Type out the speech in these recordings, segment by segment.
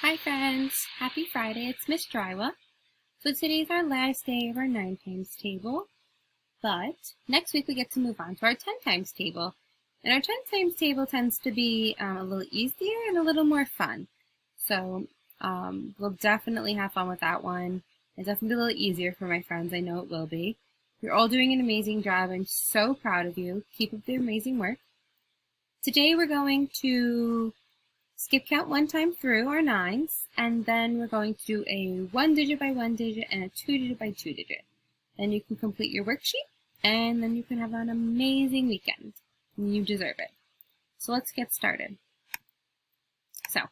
Hi friends, happy Friday, it's Miss Drywa. So today's our last day of our 9 times table, but next week we get to move on to our 10 times table. And our 10 times table tends to be a little easier and a little more fun. So we'll definitely have fun with that one. It's definitely a little easier for my friends, I know it will be. You're all doing an amazing job, I'm so proud of you. Keep up the amazing work. Today we're going to skip count one time through our 9s, and then we're going to do a 1 digit by 1 digit and a 2 digit by 2 digit. Then you can complete your worksheet, and then you can have an amazing weekend. You deserve it. So let's get started. So,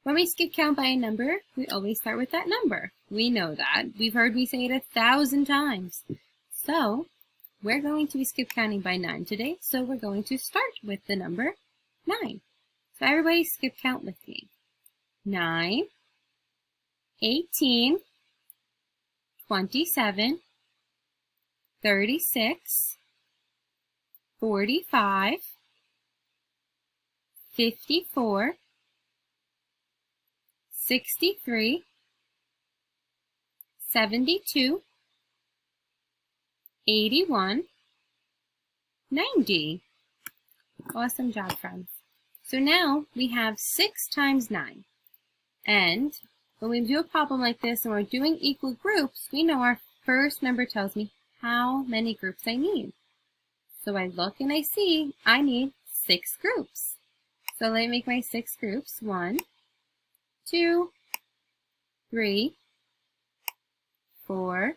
when we skip count by a number, we always start with that number. We know that. We've heard me say it 1,000 times. So, we're going to be skip counting by 9 today, so we're going to start with the number 9. So everybody skip count with me. 9, 18, 27, 36, 45, 54, 63, 72, 81, 90. Awesome job, friends. So now we have 6 times 9. And when we do a problem like this and we're doing equal groups, we know our first number tells me how many groups I need. So I look and I see I need 6 groups. So let me make my 6 groups. 1, 2, 3, 4,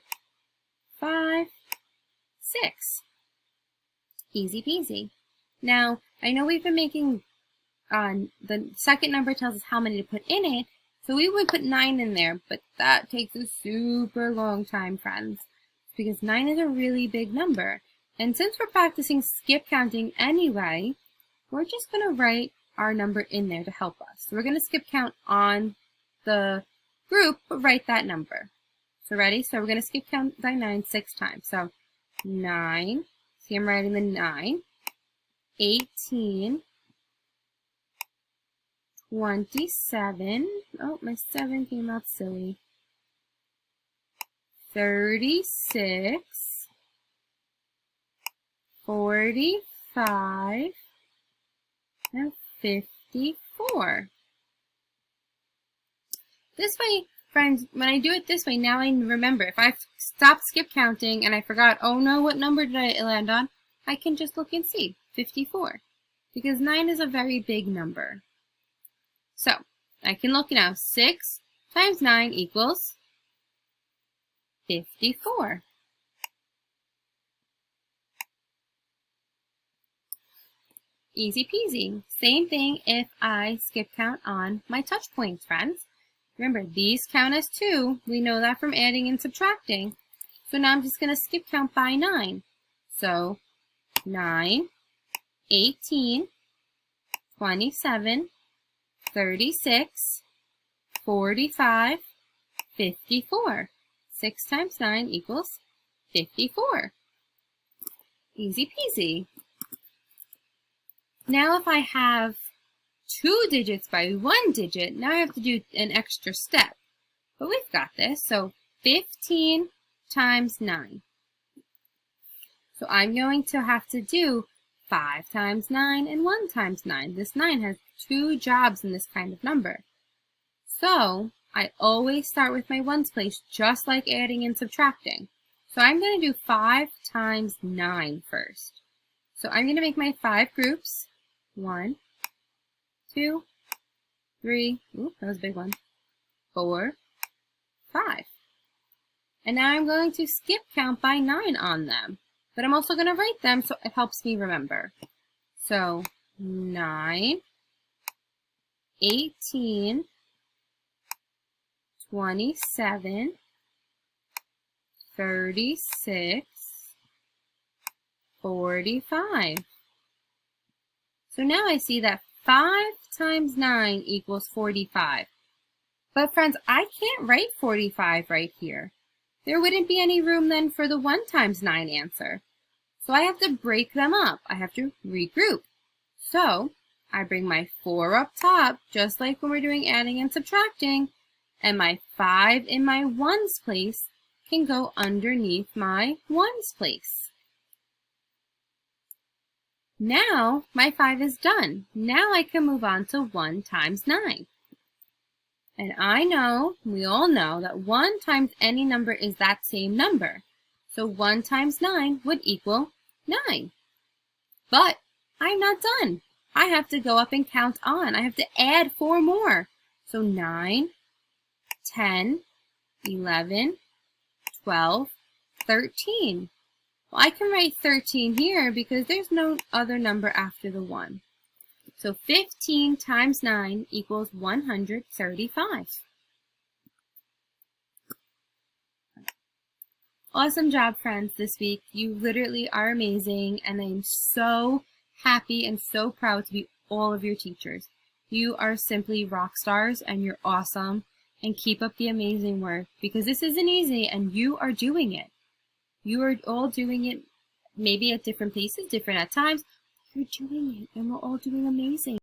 5, 6. Easy peasy. Now, I know we've been making the second number tells us how many to put in it, so we would put 9 in there, but that takes a super long time, friends, because 9 is a really big number. And since we're practicing skip counting anyway, we're just going to write our number in there to help us. So we're going to skip count on the group, but write that number. So ready? So we're going to skip count by 9 6 times. So 9, see I'm writing the 9, 18, 27, oh, my 7 came out silly, 36, 45, and 54. This way, friends, when I do it this way, now I remember. If I stop skip counting and I forgot, oh no, what number did I land on? I can just look and see, 54. Because 9 is a very big number. So, I can look now. 6 times 9 equals 54. Easy peasy. Same thing if I skip count on my touch points, friends. Remember, these count as 2. We know that from adding and subtracting. So now I'm just going to skip count by 9. So, 9, 18, 27, 36, 45, 54. 6 times 9 equals 54. Easy peasy. Now if I have 2 digits by 1 digit, now I have to do an extra step. But we've got this. So 15 times 9. So I'm going to have to do 5 times 9 and 1 times 9. This 9 has 2 jobs in this kind of number. So I always start with my ones place, just like adding and subtracting. So I'm going to do 5 times 9 first. So I'm going to make my 5 groups. 1, 2, 3, ooh, that was a big one, 4, 5. And now I'm going to skip count by 9 on them. But I'm also going to write them so it helps me remember. So 9, 18, 27, 36, 45. So now I see that 5 times 9 equals 45. But friends, I can't write 45 right here. There wouldn't be any room then for the 1 times 9 answer. So I have to break them up. I have to regroup. So I bring my 4 up top, just like when we're doing adding and subtracting, and my 5 in my ones place can go underneath my ones place. Now my 5 is done. Now I can move on to 1 times 9. And I know, we all know, that 1 times any number is that same number. So 1 times 9 would equal 9. But I'm not done. I have to go up and count on. I have to add 4 more. So 9, 10, 11, 12, 13. Well, I can write 13 here because there's no other number after the 1. So 15 times 9 equals 135. Awesome job, friends, this week. You literally are amazing, and I'm so happy and so proud to be all of your teachers. You are simply rock stars, and you're awesome, and keep up the amazing work, because this isn't easy, and you are doing it. You are all doing it, maybe at different places, different at times. You're doing it, and we're all doing amazing.